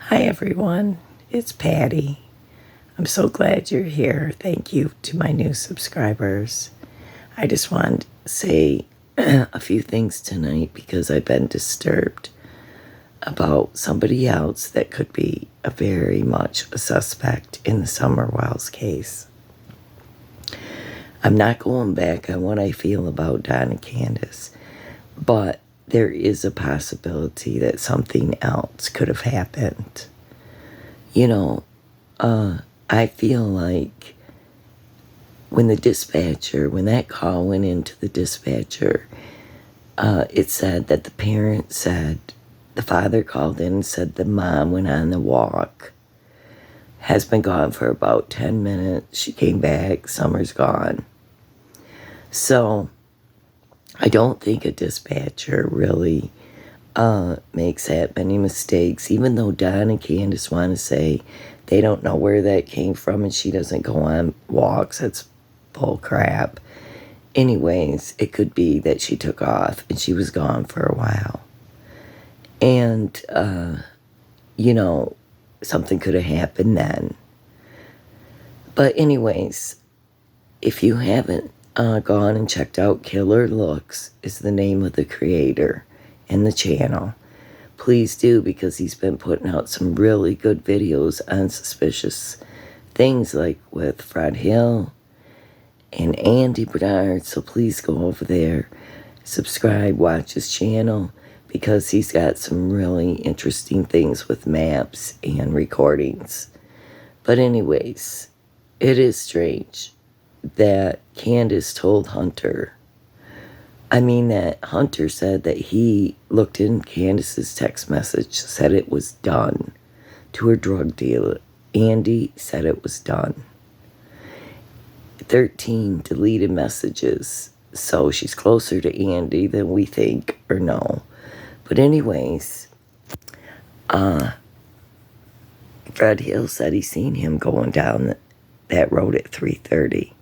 Hi everyone, it's Patty. I'm so glad you're here. Thank you to my new subscribers. I just wanted to say a few things tonight because I've been disturbed about somebody else that could be a very much a suspect in the Summer Wells case. I'm not going back on what I feel about Don and Candace, but there is a possibility that something else could have happened. I feel like when that call went into the dispatcher, it said that the father called in and said the mom went on the walk, has been gone for about 10 minutes. She came back, Summer's gone. So I don't think a dispatcher really makes that many mistakes, even though Don and Candace want to say they don't know where that came from and she doesn't go on walks. That's bull crap. Anyways, it could be that she took off and she was gone for a while. And, something could have happened then. But anyways, if you haven't gone and checked out Killer Looks is the name of the creator and the channel, please do, because he's been putting out some really good videos on suspicious things like with Fred Hill and Andy Bernard. So please go over there, subscribe, watch his channel, because he's got some really interesting things with maps and recordings. But anyways, it is strange that Candace told Hunter. That Hunter said that he looked in Candace's text message, said it was done to her drug dealer. Andy said it was done. 13 deleted messages. So she's closer to Andy than we think or know. But anyways, Fred Hill said he seen him going down that road at 3:30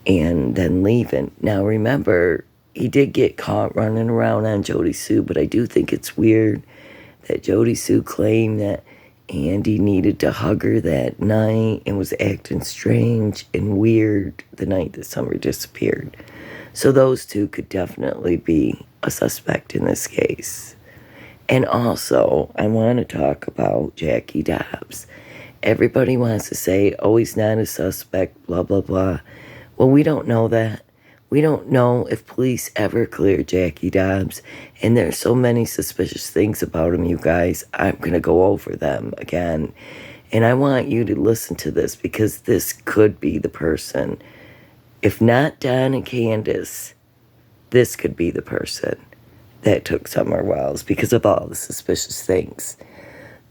and then leaving. Now remember, he did get caught running around on Jody Sue, but I do think it's weird that Jody Sue claimed that Andy needed to hug her that night and was acting strange and weird the night that Summer disappeared. So those two could definitely be a suspect in this case. And also, I want to talk about Jackie Dobbs. Everybody wants to say, oh, he's not a suspect, blah, blah, blah. Well, we don't know that. We don't know if police ever cleared Jackie Dobbs. And there's so many suspicious things about him, you guys. I'm going to go over them again. And I want you to listen to this, because this could be the person. If not Don and Candace, this could be the person that took Summer Wells because of all the suspicious things.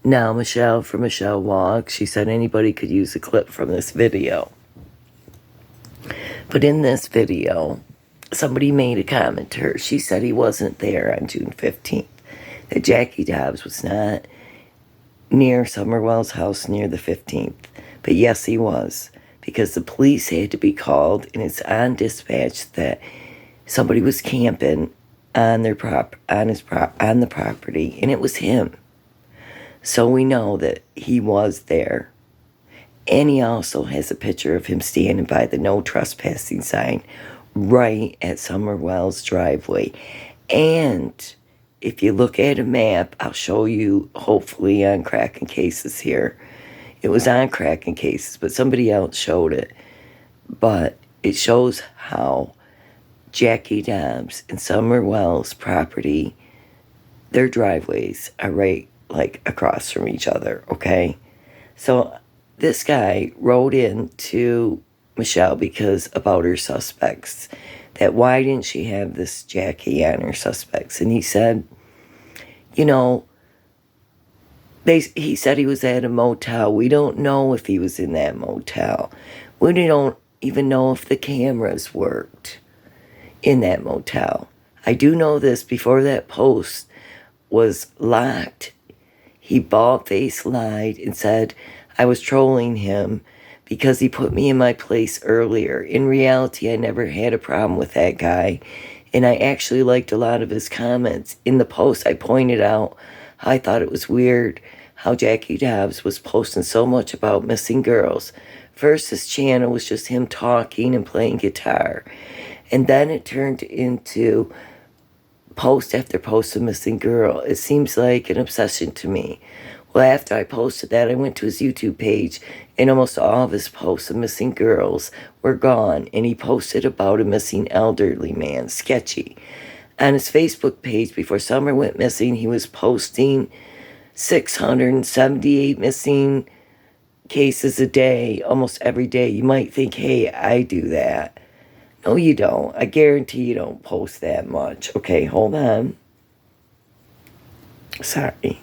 Now, Michelle from Michelle Walk, she said anybody could use a clip from this video. But in this video, somebody made a comment to her. She said he wasn't there on June 15th. That Jackie Dobbs was not near Summer Wells' house near the 15th. But yes, he was. Because the police had to be called, and it's on dispatch that somebody was camping on the property, and it was him. So we know that he was there. And he also has a picture of him standing by the no trespassing sign right at Summer Wells' driveway. And if you look at a map, I'll show you hopefully on Cracking Cases here. It was on Cracking Cases, but somebody else showed it. But it shows how Jackie Dobbs and Summer Wells' property, their driveways are right across from each other, okay? So this guy wrote in to Michelle about her suspects, that why didn't she have this Jackie on her suspects? And he said, he said he was at a motel. We don't know if he was in that motel. We don't even know if the cameras worked in that motel. I do know this, before that post was locked, he bald-faced lied and said I was trolling him because he put me in my place earlier. In reality, I never had a problem with that guy, and I actually liked a lot of his comments. In the post, I pointed out how I thought it was weird how Jackie Dobbs was posting so much about missing girls. First, his channel was just him talking and playing guitar. And then it turned into post after post of missing girl. It seems like an obsession to me. Well, after I posted that, I went to his YouTube page, and almost all of his posts of missing girls were gone. And he posted about a missing elderly man, sketchy. On his Facebook page, before Summer went missing, he was posting 678 missing cases a day, almost every day. You might think, hey, I do that. No, you don't. I guarantee you don't post that much. Okay, hold on. Sorry.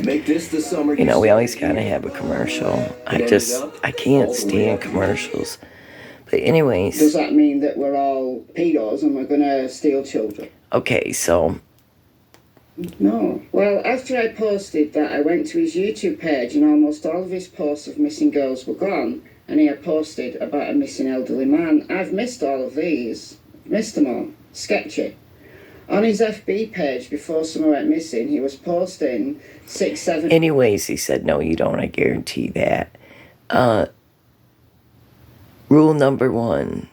Make this the summer. You know, we always gotta have a commercial. I can't stand commercials. But anyways. Does that mean that we're all pedos and we're gonna steal children? Okay, so. No. Well, after I posted that, I went to his YouTube page and almost all of his posts of missing girls were gone. And he had posted about a missing elderly man. I've missed all of these. Missed them all. Sketchy. On his FB page, before Summer went missing, he was posting 6, 7... Anyways, he said, no, you don't. I guarantee that. Rule number 1.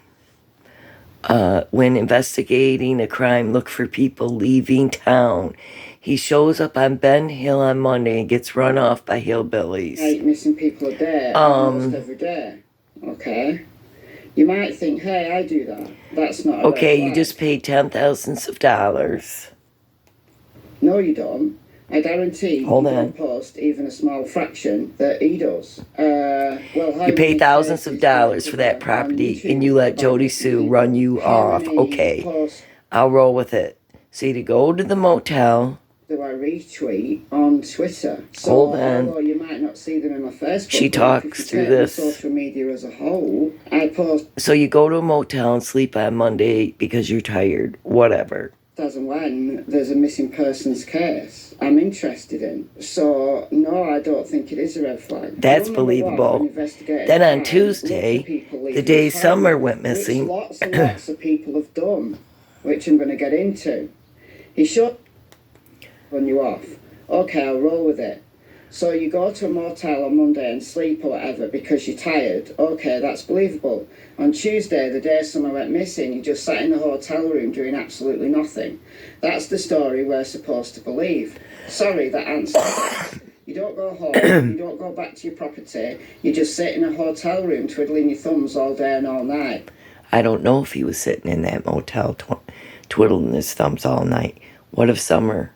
When investigating a crime, look for people leaving town. He shows up on Ben Hill on Monday and gets run off by hillbillies. 8 missing people a day, almost every day. Okay. You might think, hey, I do that. That's not a okay, red flag. You just paid $10,000s. No, you don't. I guarantee you don't post even a small fraction that he does. You pay thousands of dollars for that property and you let Jody Sue run you off. Okay, I'll roll with it. So you go to the motel. Do I retweet on Twitter? So, hold on. Although you might not see them in my Facebook. She talks through this. Social media as a whole, I post. So you go to a motel and sleep on Monday because you're tired. Whatever. As and when there's a missing persons case I'm interested in. So, no, I don't think it is a red flag. That's believable. Then on Tuesday, the day Summer went missing... Which lots and lots of people have done, which I'm going to get into. He should run you off. Okay, I'll roll with it. So you go to a motel on Monday and sleep or whatever because you're tired. Okay, that's believable. On Tuesday, the day Summer went missing, you just sat in the hotel room doing absolutely nothing. That's the story we're supposed to believe. Sorry, that answer. You don't go home, you don't go back to your property, you just sit in a hotel room twiddling your thumbs all day and all night. I don't know if he was sitting in that motel twiddling his thumbs all night. What if Summer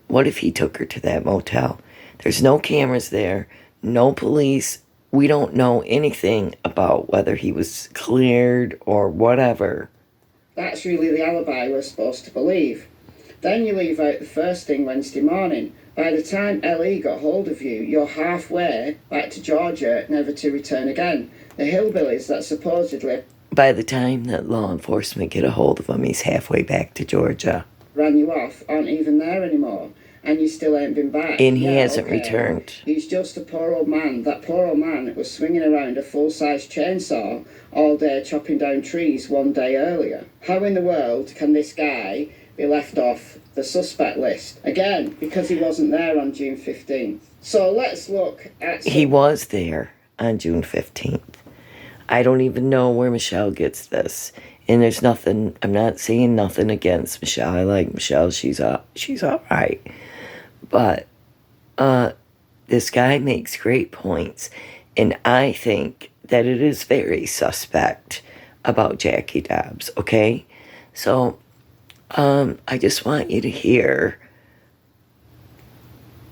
what if he took her to that motel? There's no cameras there, no police. We don't know anything about whether he was cleared or whatever. That's really the alibi we're supposed to believe. Then you leave out the first thing Wednesday morning. By the time LE got hold of you, you're halfway back to Georgia, never to return again. The hillbillies that supposedly... By the time that law enforcement get a hold of him, he's halfway back to Georgia. ...ran you off aren't even there anymore. And you still ain't been back. And he hasn't returned. He's just a poor old man. That poor old man was swinging around a full-size chainsaw all day chopping down trees one day earlier. How in the world can this guy be left off the suspect list? Again, because he wasn't there on June 15th. So let's look at... He was there on June 15th. I don't even know where Michelle gets this. And there's nothing, I'm not saying nothing against Michelle. I like Michelle. She's all right. But this guy makes great points, and I think that it is very suspect about Jackie Dobbs, okay? So I just want you to hear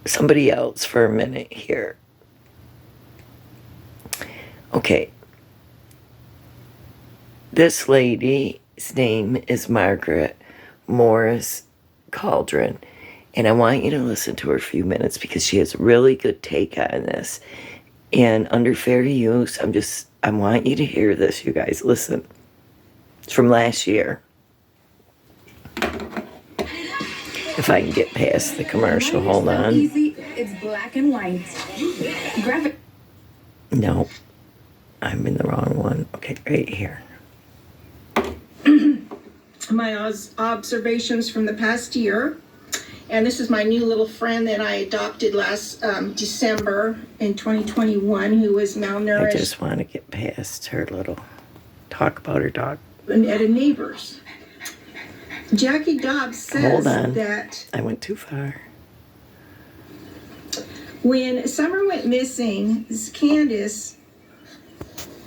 somebody else for a minute here. Okay. This lady's name is Margaret Morris Cauldron. And I want you to listen to her a few minutes because she has a really good take on this. And under fair use, I want you to hear this, you guys. Listen. It's from last year. If I can get past the commercial, hold on. Easy. It's black and white. No, I'm in the wrong one. Okay, right here. my observations from the past year. And this is my new little friend that I adopted last December in 2021, who was malnourished. I just want to get past her little talk about her dog. At a neighbor's. Jackie Dobbs says Hold on. that I went too far. when Summer went missing, Candace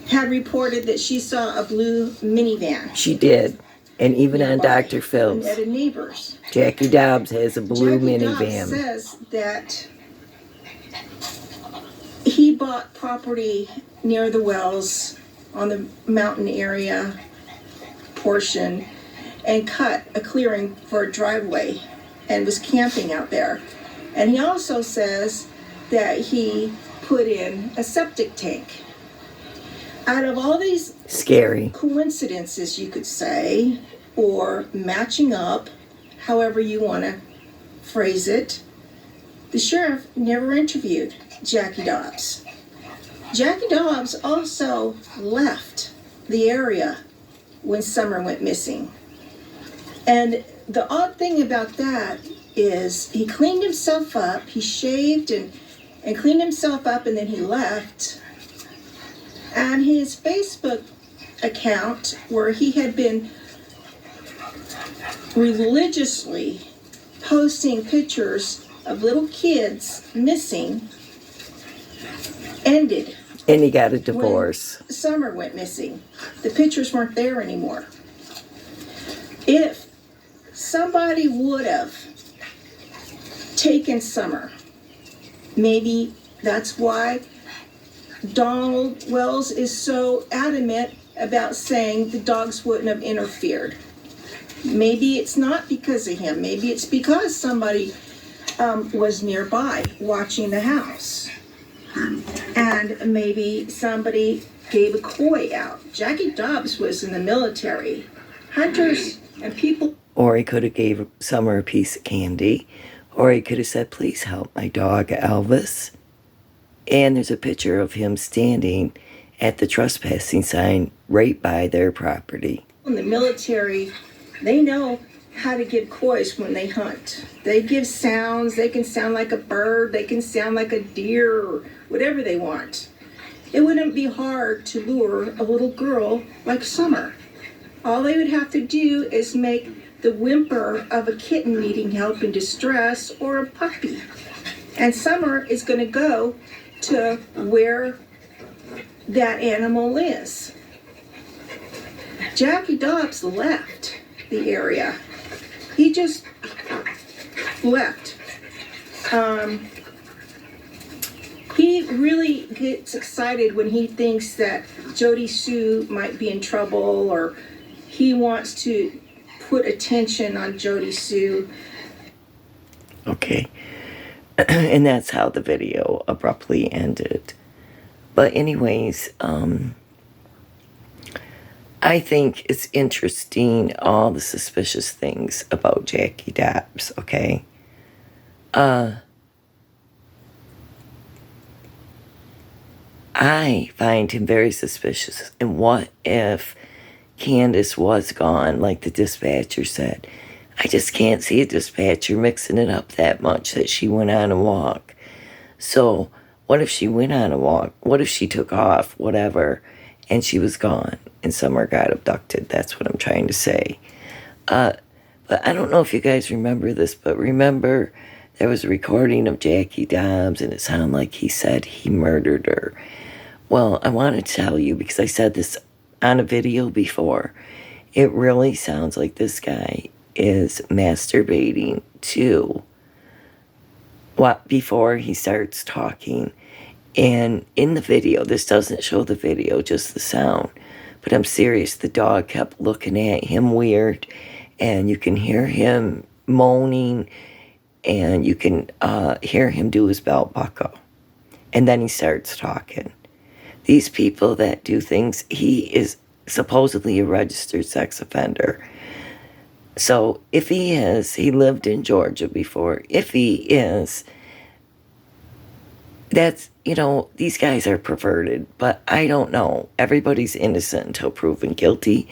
had reported that she saw a blue minivan. She did. And even on nearby, Dr. Phil's, at a neighbor's. Jackie Dobbs has a blue Jackie minivan. Dobbs says that he bought property near the wells on the mountain area portion and cut a clearing for a driveway and was camping out there. And he also says that he put in a septic tank. Out of all these Scary. coincidences, you could say, or matching up, however you want to phrase it, the sheriff never interviewed Jackie Dobbs. Jackie Dobbs also left the area when Summer went missing. And the odd thing about that is he cleaned himself up, he shaved and cleaned himself up, and then he left. And his Facebook account, where he had been religiously posting pictures of little kids missing, ended. And he got a divorce. When Summer went missing. The pictures weren't there anymore. If somebody would have taken Summer, maybe that's why Donald Wells is so adamant about saying the dogs wouldn't have interfered. Maybe it's not because of him. Maybe it's because somebody was nearby watching the house. And maybe somebody gave a coy out. Jackie Dobbs was in the military. Hunters and people... Or he could have gave Summer a piece of candy. Or he could have said, please help my dog Elvis. And there's a picture of him standing at the trespassing sign right by their property. In the military, they know how to give coys when they hunt. They give sounds. They can sound like a bird. They can sound like a deer or whatever they want. It wouldn't be hard to lure a little girl like Summer. All they would have to do is make the whimper of a kitten needing help in distress or a puppy. And Summer is going to go to where that animal is. Jackie Dobbs left the area. He just left. He really gets excited when he thinks that Jody Sue might be in trouble, or he wants to put attention on Jody Sue. Okay. And that's how the video abruptly ended. But anyways, I think it's interesting, all the suspicious things about Jackie Dobbs, okay? I find him very suspicious. And what if Candace was gone, like the dispatcher said? I just can't see a dispatcher mixing it up that much that she went on a walk. So what if she went on a walk? What if she took off, whatever, and she was gone and Summer got abducted? That's what I'm trying to say. But I don't know if you guys remember this, but remember there was a recording of Jackie Dobbs and it sounded like he said he murdered her. Well, I want to tell you, because I said this on a video before, it really sounds like this guy is masturbating to what before he starts talking. And in the video, this doesn't show the video, just the sound, but I'm serious, the dog kept looking at him weird, and you can hear him moaning, and you can hear him do his belt buckle, and then he starts talking. These people that do things, he is supposedly a registered sex offender. So if he is, he lived in Georgia before. If he is, that's, you know, these guys are perverted. But I don't know. Everybody's innocent until proven guilty.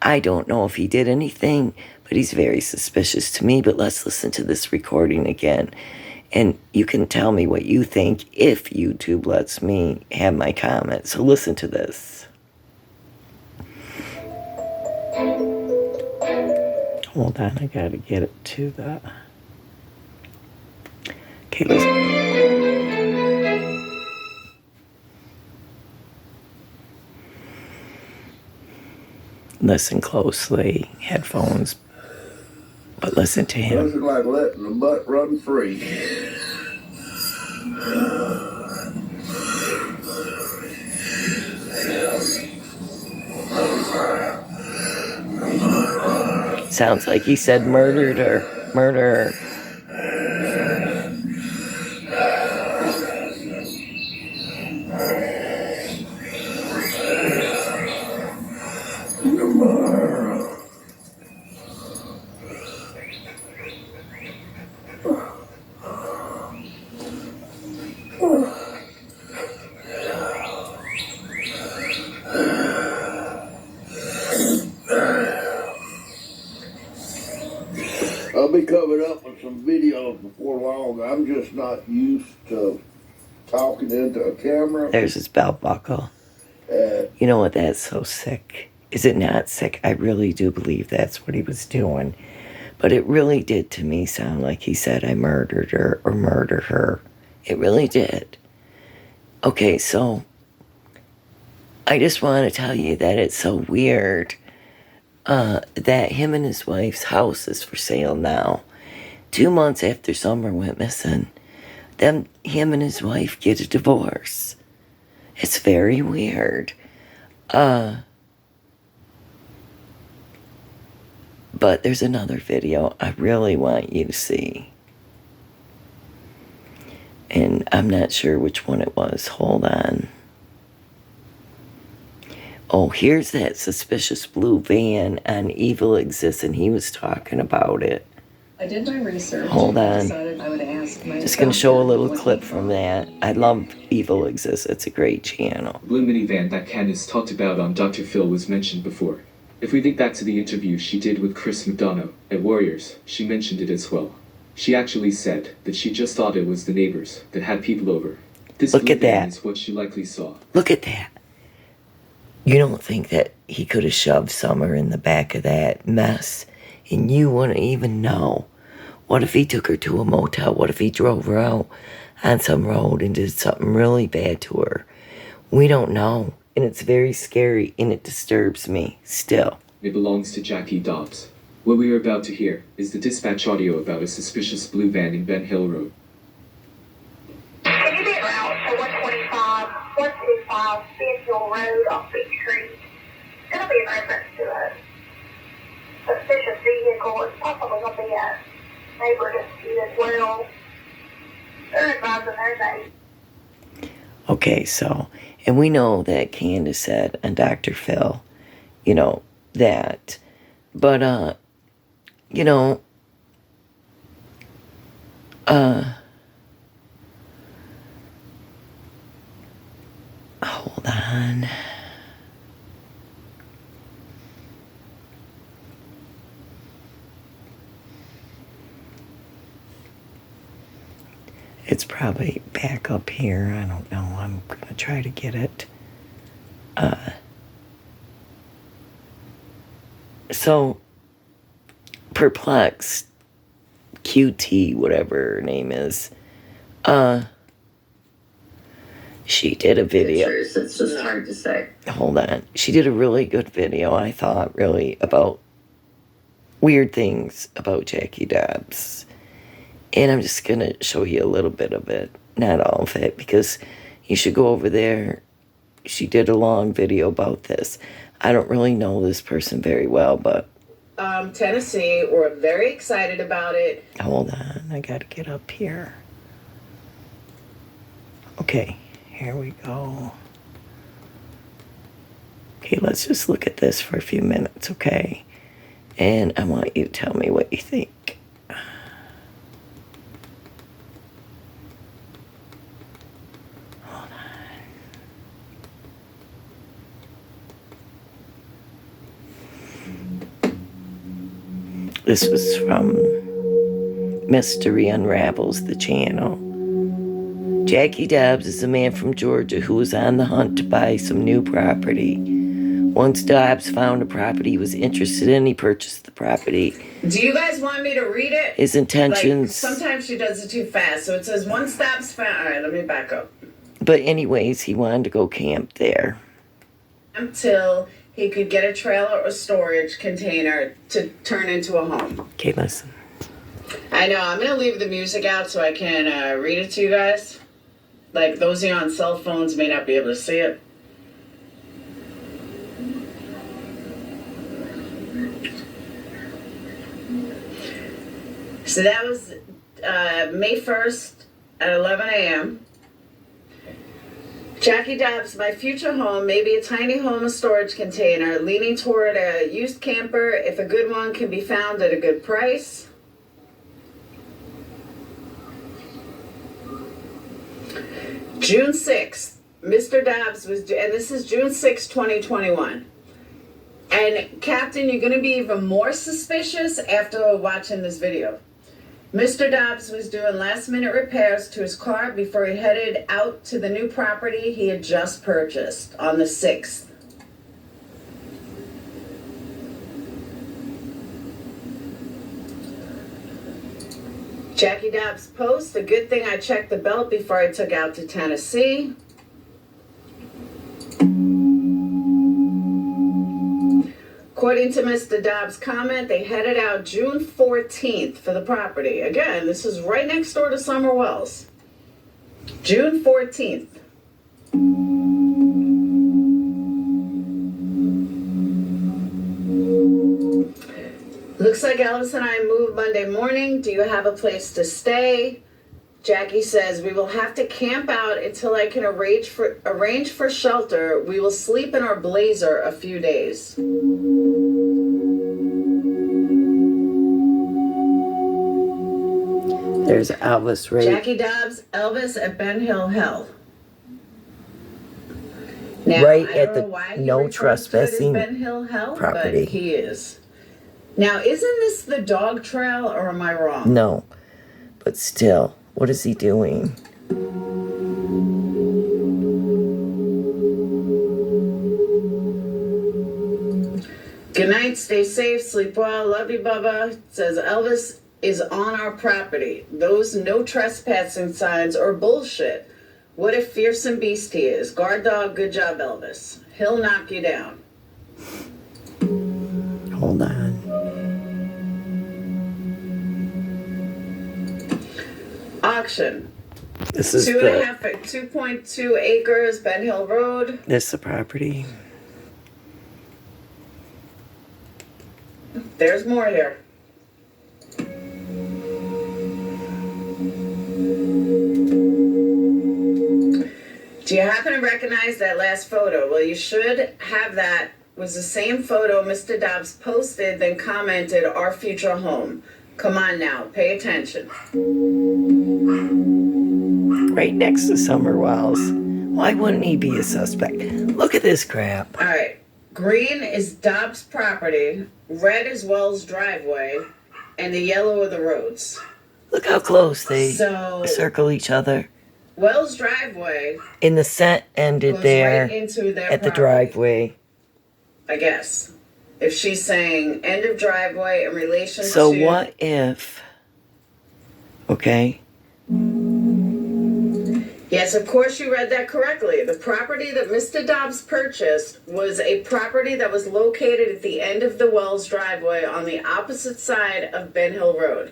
I don't know if he did anything, but he's very suspicious to me. But let's listen to this recording again. And you can tell me what you think if YouTube lets me have my comments. So listen to this. Hold on, I gotta get it to the... Okay, listen closely, headphones, but listen to him. Nothing like letting the butt run free. Sounds like he said murdered her. Murder her. I'll be coming up with some videos before long. I'm just not used to talking into a camera. There's his belt buckle. You know what? That's so sick. Is it not sick? I really do believe that's what he was doing. But it really did to me sound like he said I murdered her or murder her. It really did. Okay, so I just want to tell you that it's so weird that him and his wife's house is for sale now. 2 months after Summer went missing, him and his wife get a divorce. It's very weird. But there's another video I really want you to see. And I'm not sure which one it was. Hold on. Oh, here's that suspicious blue van on Evil Exists, and he was talking about it. I did my research. Hold on. I decided I would ask my Just going to show a little what clip he from thought. that. I love Evil Exists. It's a great channel. Blue minivan that Candace talked about on Dr. Phil was mentioned before. If we think back to the interview she did with Chris McDonough at Warriors, she mentioned it as well. She actually said that she just thought it was the neighbors that had people over. This Look blue at van that. is what she likely saw. Look at that. You don't think that he could have shoved Summer in the back of that mess and you wouldn't even know? What if he took her to a motel? What if he drove her out on some road and did something really bad to her? We don't know. And it's very scary and it disturbs me still. It belongs to Jackie Dobbs. What we are about to hear is the dispatch audio about a suspicious blue van in Ben Hill Road. Can you be en route to 125 Benhill Road off Beach Street? It's going to be in reference to a suspicious vehicle. It's possibly going to be a neighbor dispute as well. They're advising their neighbor. Okay, so, and we know that Candace said and Dr. Phil, you know, that. But, you know, hold on. It's probably back up here. I don't know. I'm going to try to get it. So, Perplexed, QT, whatever her name is, she did a video. It's just hard to say. Hold on. She did a really good video, I thought, really, about weird things about Jackie Dobbs. And I'm just going to show you a little bit of it, not all of it, because you should go over there. She did a long video about this. I don't really know this person very well, but... Tennessee, we're very excited about it. Hold on, I got to get up here. Okay, here we go. Okay, let's just look at this for a few minutes, okay? And I want you to tell me what you think. This was from Mystery Unravels, the channel. Jackie Dobbs is a man from Georgia who was on the hunt to buy some new property. Once Dobbs found a property he was interested in, he purchased the property. Do you guys want me to read it? His intentions... Like, sometimes she does it too fast. So it says, once Dobbs found... All right, let me back up. But anyways, he wanted to go camp there. Until he could get a trailer or storage container to turn into a home. Okay, listen. I know, I'm going to leave the music out so I can read it to you guys. Like, those of you on cell phones may not be able to see it. So that was May 1st at 11 a.m. Jackie Dobbs, my future home may be a tiny home, a storage container, leaning toward a used camper if a good one can be found at a good price. June 6th, Mr. Dobbs was, and this is June 6, 2021. And Captain, you're going to be even more suspicious after watching this video. Mr. Dobbs was doing last-minute repairs to his car before he headed out to the new property he had just purchased on the 6th. Jackie Dobbs post, a good thing I checked the belt before I took out to Tennessee. According to Mr. Dobbs' comment, they headed out June 14th for the property. Again, this is right next door to Summer Wells. June 14th. Looks like Elvis and I moved Monday morning. Do you have a place to stay? Jackie says, we will have to camp out until I can arrange for shelter. We will sleep in our Blazer a few days. There's Elvis right. Jackie Dobbs, Elvis at Ben Hill Hell. Now, Right I at don't know the why he no refers to it as trespassing Ben Hill Hell, property. but he is. Now, isn't this the dog trail, or am I wrong? No, but still, what is he doing? Good night, stay safe, sleep well, love you, Bubba. Says Elvis is on our property. Those no trespassing signs are bullshit. What a fearsome beast he is. Guard dog, good job, Elvis. He'll knock you down. Hold on. Auction. This is 2.2 acres, Ben Hill Road. This is the property. There's more here. Do you happen to recognize that last photo? Well, you should have that. Was the same photo Mr. Dobbs posted, then commented, our future home. Come on now, pay attention. Right next to Summer Wells. Why wouldn't he be a suspect? Look at this crap. All right. Green is Dobbs' property, red is Wells' driveway, and the yellow are the roads. Look how close they So circle each other. Wells' driveway And the scent ended goes there right into their at the property, driveway. I guess. If she's saying end of driveway in relation So to... what if... Okay. Yes, of course you read that correctly. The property that Mr. Dobbs purchased was a property that was located at the end of the Wells driveway on the opposite side of Ben Hill Road.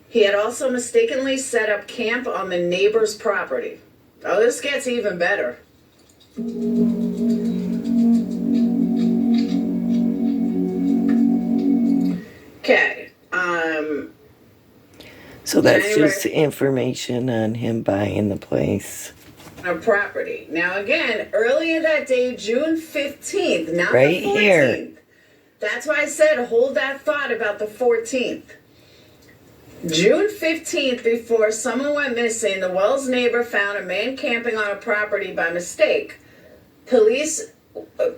He had also mistakenly set up camp on the neighbor's property. Oh, this gets even better. Okay, So that's January- just information on him buying the place. a property. Now again, earlier that day, June 15th, not Right the 14th. here. That's why I said hold that thought about the 14th. June 15th, before someone went missing, the Wells neighbor found a man camping on a property by mistake. Police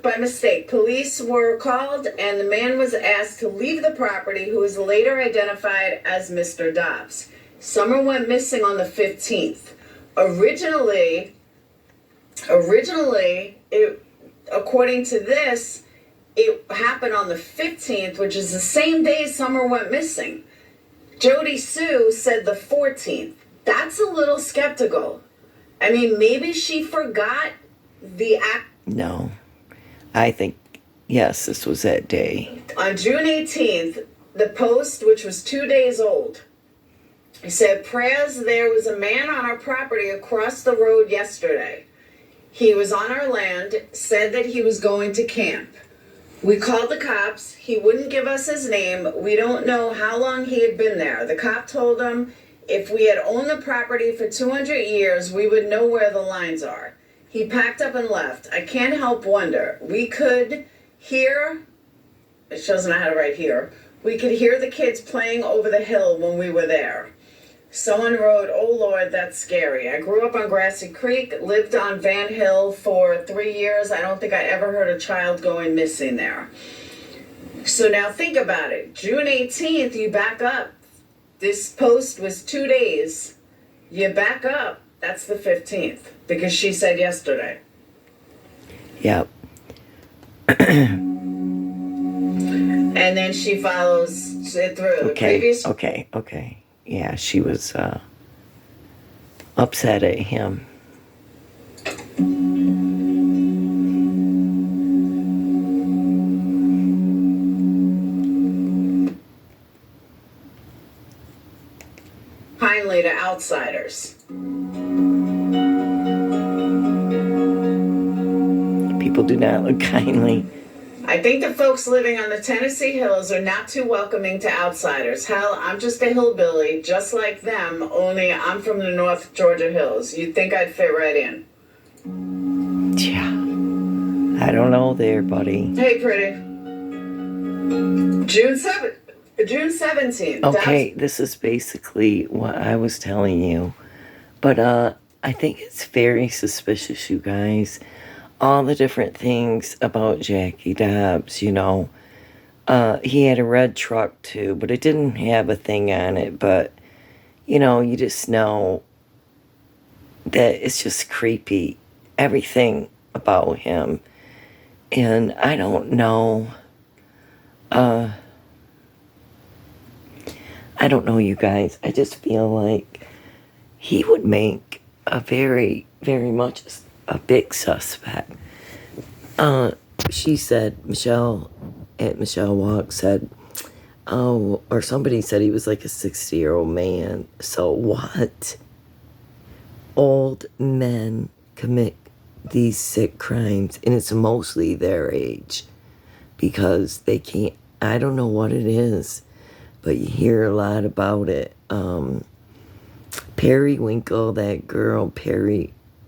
by mistake. Police were called and the man was asked to leave the property, who was later identified as Mr. Dobbs. Summer went missing on the 15th. Originally, according to this, it happened on the 15th, which is the same day Summer went missing. Jody Sue said the 14th. That's a little skeptical. I mean, maybe she forgot the act. No. I think, yes, this was that day. On June 18th, the post, which was 2 days old, he said, prayers, there was a man on our property across the road yesterday. He was on our land, said that he was going to camp. We called the cops. He wouldn't give us his name. We don't know how long he had been there. The cop told him if we had owned the property for 200 years, we would know where the lines are. He packed up and left. I can't help wonder. We could hear, it doesn't know how to write here, we could hear the kids playing over the hill when we were there. Someone wrote, oh Lord, that's scary. I grew up on Grassy Creek, lived on Van Hill for 3 years. I don't think I ever heard a child going missing there. So now think about it. June 18th, you back up. This post was 2 days. You back up, that's the 15th, because she said yesterday. Yep. And then she follows it through. Okay. Yeah, she was upset at him. Kindly to outsiders. People do not look kindly. I think the folks living on the Tennessee hills are not too welcoming to outsiders. Hell, I'm just a hillbilly, just like them, only I'm from the North Georgia hills. You'd think I'd fit right in. Yeah. I don't know there, buddy. Hey, pretty. June 17th. Okay, this is basically what I was telling you. But I think it's very suspicious, you guys. All the different things about Jackie Dobbs, you know. He had a red truck too, but it didn't have a thing on it. But, you know, you just know that it's just creepy. Everything about him. And I don't know. I don't know, you guys. I just feel like he would make a very, very much a big suspect. She said, Michelle Walk said, oh, or somebody said he was like a 60-year-old man. So what? Old men commit these sick crimes, and it's mostly their age because they can't, I don't know what it is, but you hear a lot about it. Periwinkle, that girl,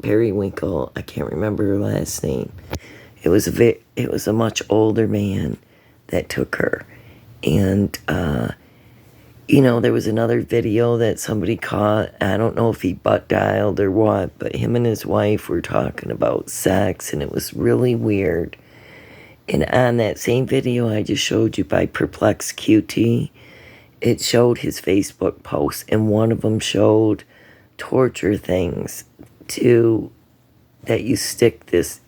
Periwinkle, I can't remember her last name. It was a much older man that took her. And, you know, there was another video that somebody caught. I don't know if he butt dialed or what, but him and his wife were talking about sex, and it was really weird. And on that same video I just showed you by Perplex QT, it showed his Facebook posts, and one of them showed torture things that you stick this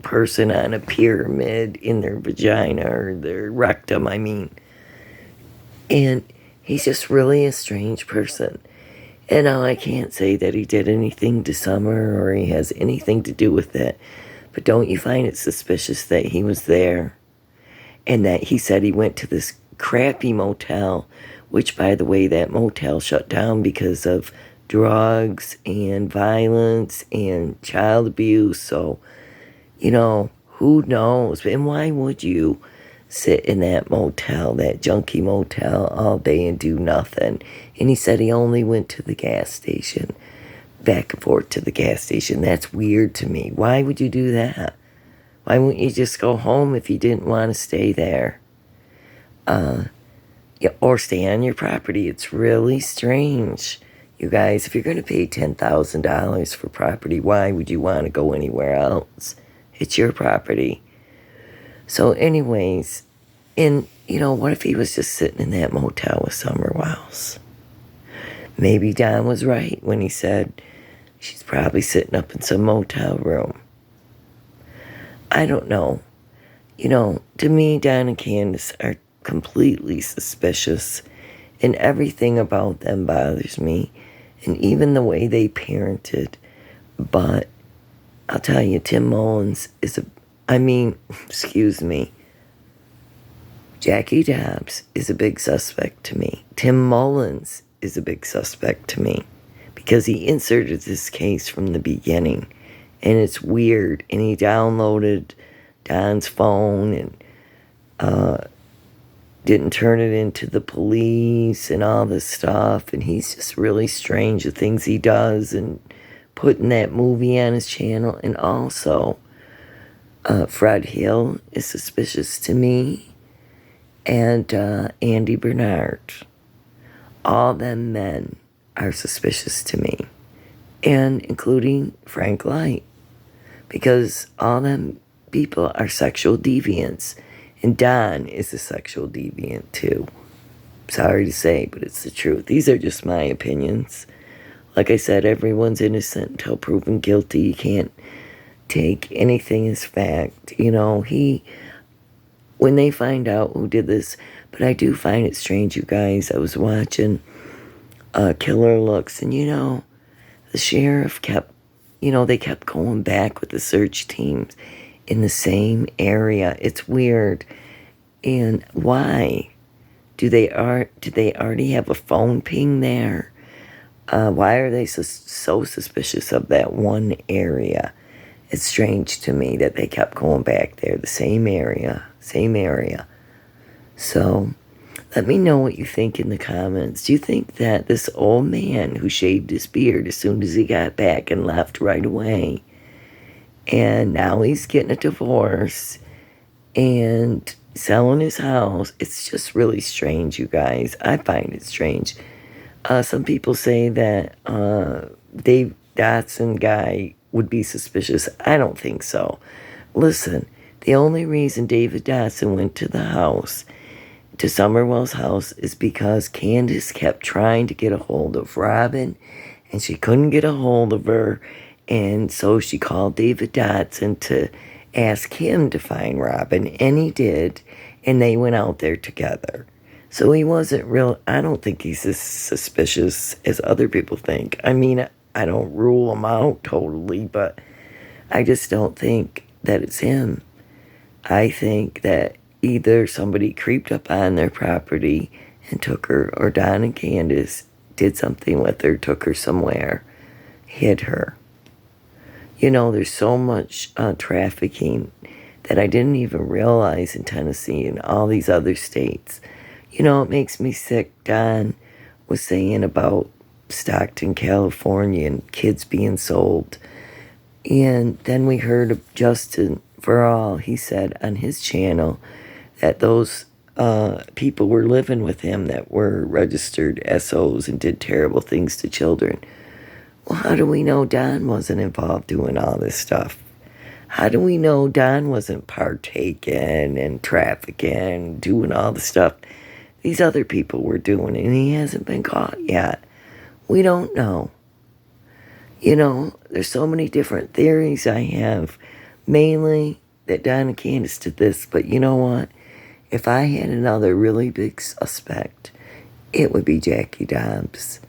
person on a pyramid in their vagina or their rectum, I mean. And he's just really a strange person. And now I can't say that he did anything to Summer or he has anything to do with it. But don't you find it suspicious that he was there? And that he said he went to this crappy motel, which, by the way, that motel shut down because of drugs and violence and child abuse. So, you know, who knows? And why would you sit in that motel, that junky motel, all day and do nothing? And he said he only went to the gas station, back and forth to the gas station. That's weird to me. Why would you do that? Why wouldn't you just go home if you didn't want to stay there? Yeah, or stay on your property. It's really strange. You guys, if you're going to pay $10,000 for property, why would you want to go anywhere else? It's your property. So anyways, what if he was just sitting in that motel with Summer Wiles? Maybe Don was right when he said she's probably sitting up in some motel room. I don't know. To me, Don and Candace are completely suspicious, and everything about them bothers me, and even the way they parented. But I'll tell you, Tim Mullins Jackie Dobbs is a big suspect to me. Tim Mullins is a big suspect to me because he inserted this case from the beginning, and it's weird, and he downloaded Don's phone and didn't turn it into the police and all this stuff, and he's just really strange, the things he does, and putting that movie on his channel. And also Fred Hill is suspicious to me, and Andy Bernard. All them men are suspicious to me, and including Frank Light, because all them people are sexual deviants, and Don is a sexual deviant too. Sorry to say, but it's the truth. These are just my opinions. Like I said, everyone's innocent until proven guilty. You can't take anything as fact. When they find out who did this, but I do find it strange, you guys. I was watching Killer Looks, and the sheriff they kept going back with the search teams in the same area. It's weird. And why? Did they already have a phone ping there? Why are they so suspicious of that one area? It's strange to me that they kept going back there, the same area. So let me know what you think in the comments. Do you think that this old man who shaved his beard as soon as he got back and left right away, and now he's getting a divorce and selling his house, it's just really strange, you guys. I find it strange. Some people say that Dave Dotson guy would be suspicious. I don't think so. Listen, the only reason David Dotson went to the house, to Summerwell's house, is because Candace kept trying to get a hold of Robin, and she couldn't get a hold of her, and so she called David Dotson to ask him to find Robin, and he did, and they went out there together. So he wasn't real. I don't think he's as suspicious as other people think. I mean, I don't rule him out totally, but I just don't think that it's him. I think that either somebody creeped up on their property and took her, or Don and Candace did something with her, took her somewhere, hid her. There's so much trafficking that I didn't even realize in Tennessee and all these other states. It makes me sick. Don was saying about Stockton, California, and kids being sold. And then we heard of Justin for All. He said on his channel that those people were living with him that were registered SOs and did terrible things to children. Well, how do we know Don wasn't involved doing all this stuff? How do we know Don wasn't partaking and trafficking, doing all the stuff these other people were doing, and he hasn't been caught yet? We don't know. There's so many different theories I have, mainly that Don and Candace did this, but you know what? If I had another really big suspect, it would be Jackie Dobbs.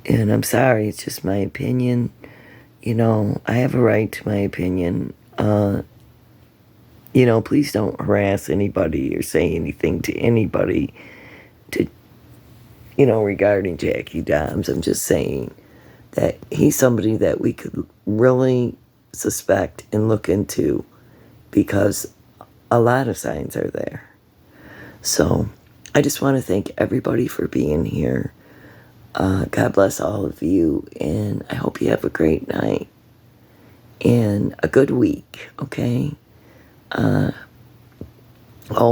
And I'm sorry, it's just my opinion. I have a right to my opinion. Please don't harass anybody or say anything to anybody regarding Jackie Dobbs. I'm just saying that he's somebody that we could really suspect and look into because a lot of signs are there. So I just want to thank everybody for being here. God bless all of you, and I hope you have a great night and a good week, okay?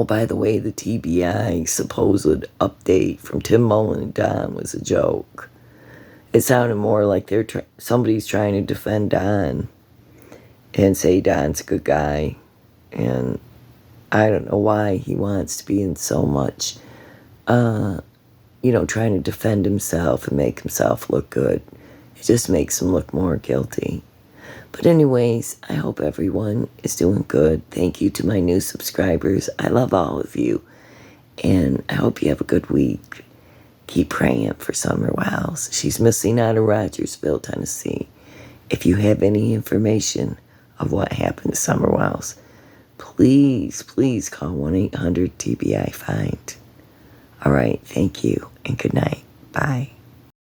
By the way, the TBI supposed update from Tim Mullen and Don was a joke. It sounded more like somebody's trying to defend Don, and say Don's a good guy. And I don't know why he wants to be in so much, trying to defend himself and make himself look good. It just makes him look more guilty. But anyways, I hope everyone is doing good. Thank you to my new subscribers. I love all of you. And I hope you have a good week. Keep praying for Summer Wiles. She's missing out of Rogersville, Tennessee. If you have any information of what happened to Summer Wiles, please call 1-800-TBI-FIND. All right, thank you, and good night. Bye.